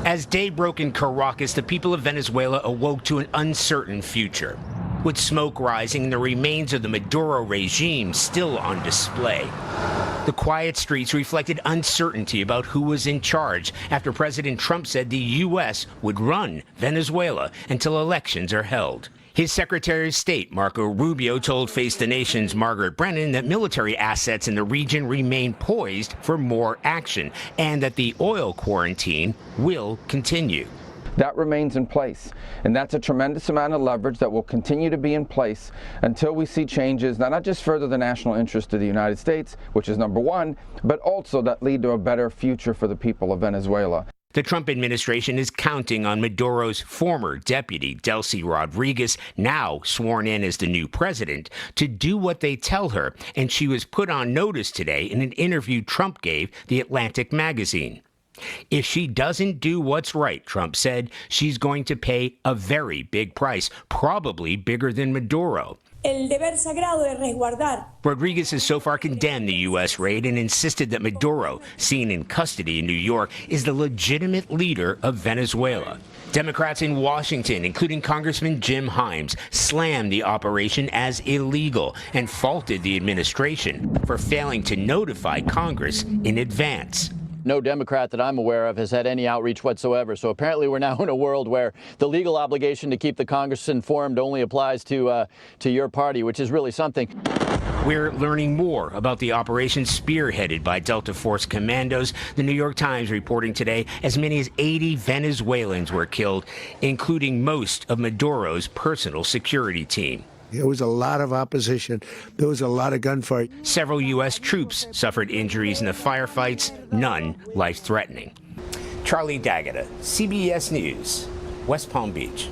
As day broke in Caracas, the people of Venezuela awoke to an uncertain future, with smoke rising and the remains of the Maduro regime still on display. The quiet streets reflected uncertainty about who was in charge after President Trump said the U.S. would run Venezuela until elections are held. His Secretary of State, Marco Rubio, told Face the Nation's Margaret Brennan that military assets in the region remain poised for more action and that the oil quarantine will continue. That remains in place, and that's a tremendous amount of leverage that will continue to be in place until we see changes that not just further the national interest of the United States, which is number one, but also that lead to a better future for the people of Venezuela. The Trump administration is counting on Maduro's former deputy, Delcy Rodríguez, now sworn in as the new president, to do what they tell her, and she was put on notice today in an interview Trump gave The Atlantic magazine. If she doesn't do what's right, Trump said, she's going to pay a very big price, probably bigger than Maduro. El deber sagrado de resguardar. Rodríguez has so far condemned the U.S. raid and insisted that Maduro, seen in custody in New York, is the legitimate leader of Venezuela. Democrats in Washington, including Congressman Jim Himes, slammed the operation as illegal and faulted the administration for failing to notify Congress in advance. No Democrat that I'm aware of has had any outreach whatsoever. So apparently we're now in a world where the legal obligation to keep the Congress informed only applies to your party, which is really something. We're learning more about the operation spearheaded by Delta Force commandos. The New York Times reporting today as many as 80 Venezuelans were killed, including most of Maduro's personal security team. There was a lot of opposition. There was a lot of gunfight. Several U.S. troops suffered injuries in the firefights, none life-threatening. Charlie D'Agata, CBS News, West Palm Beach.